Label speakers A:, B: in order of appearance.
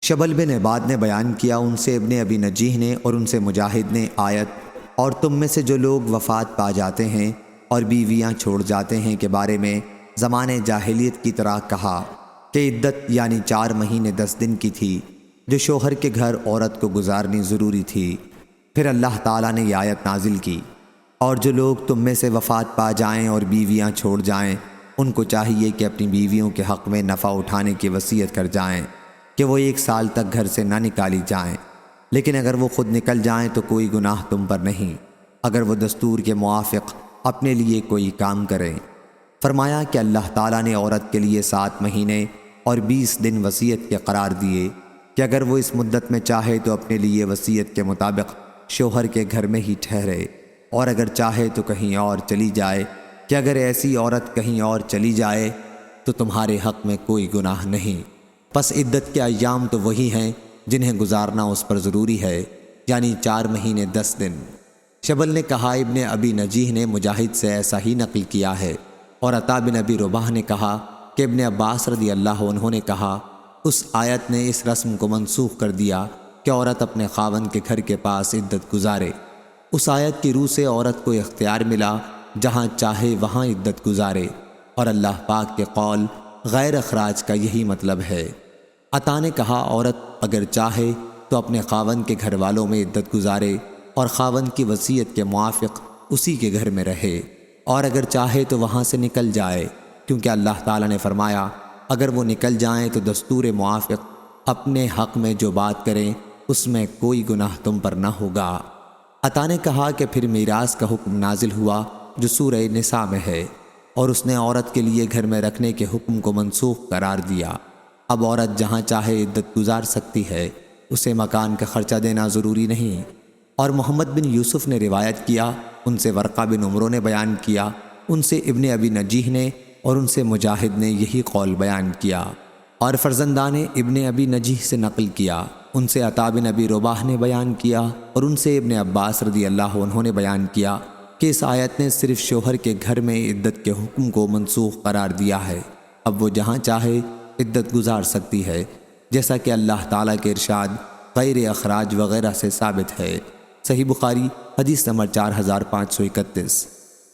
A: شبل بن عباد نے بیان کیا، ان سے ابن ابی نجیح نے اور ان سے مجاہد نے آیت اور تم میں سے جو لوگ وفات پا جاتے ہیں اور بیویاں چھوڑ جاتے ہیں کے بارے میں زمانے جاہلیت کی طرح کہا کہ عدت یعنی 4 مہینے 10 دن کی تھی جو شوہر کے گھر عورت کو گزارنی ضروری تھی۔ پھر اللہ تعالیٰ نے یہ آیت نازل کی، اور جو لوگ تم میں سے وفات پا جائیں اور بیویاں چھوڑ جائیں ان کو چاہیے کہ اپنی بیویوں کے حق میں نفع اٹھانے کی وصیت کر جائیں کہ وہ 1 سال تک گھر سے نہ نکالی جائیں، لیکن اگر وہ خود نکل جائیں تو کوئی گناہ تم پر نہیں، اگر وہ دستور کے موافق اپنے لیے کوئی کام کریں۔ فرمایا کہ اللہ تعالیٰ نے عورت کے لیے 7 مہینے اور 20 دن وصیت کے قرار دیے کہ اگر وہ اس مدت میں چاہے تو اپنے لیے وصیت کے مطابق شوہر کے گھر میں ہی ٹھہرے، اور اگر چاہے تو کہیں اور چلی جائے کہ اگر ایسی عورت کہیں اور چلی جائے تو تمہارے حق میں کوئی گناہ نہیں۔ پس عدت کے ایام تو وہی ہیں جنہیں گزارنا اس پر ضروری ہے، یعنی 4 مہینے 10 دن۔ شبل نے کہا، ابن ابی نجیح نے مجاہد سے ایسا ہی نقل کیا ہے، اور عطا بن ابی رباح نے کہا کہ ابن عباس رضی اللہ عنہ نے کہا، اس آیت نے اس رسم کو منسوخ کر دیا کہ عورت اپنے خاوند کے گھر کے پاس عدت گزارے۔ اس آیت کی روح سے عورت کو اختیار ملا جہاں چاہے وہاں عدت گزارے، اور اللہ پاک کے قول غیر اخراج کا یہی مطلب ہے۔ عطا نے کہا، عورت اگر چاہے تو اپنے خاوند کے گھر والوں میں عدت گزارے اور خاوند کی وصیت کے موافق اسی کے گھر میں رہے، اور اگر چاہے تو وہاں سے نکل جائے، کیونکہ اللہ تعالیٰ نے فرمایا اگر وہ نکل جائیں تو دستور موافق اپنے حق میں جو بات کریں اس میں کوئی گناہ تم پر نہ ہوگا۔ عطا نے کہا کہ پھر میراث کا حکم نازل ہوا جو سورہ نساء میں ہے، اور اس نے عورت کے لیے گھر میں رکھنے کے حکم کو منسوخ قرار دیا۔ اب عورت جہاں چاہے عدت گزار سکتی ہے، اسے مکان کا خرچہ دینا ضروری نہیں۔ اور محمد بن یوسف نے روایت کیا، ان سے ورقہ بن عمرو نے بیان کیا، ان سے ابن ابی نجیح نے اور ان سے مجاہد نے یہی قول بیان کیا، اور فرزندان ابن ابی نجیح سے نقل کیا، ان سے عطا بن ابی رباح نے بیان کیا، اور ان سے ابن عباس رضی اللہ عنہ نے بیان کیا کہ اس آیت نے صرف شوہر کے گھر میں عدت کے حکم کو منسوخ قرار دیا ہے، اب وہ جہاں چاہے عدت گزار سکتی ہے، جیسا کہ اللہ تعالیٰ کے ارشاد غیر اخراج وغیرہ سے ثابت ہے۔ صحیح بخاری حدیث نمبر 4531۔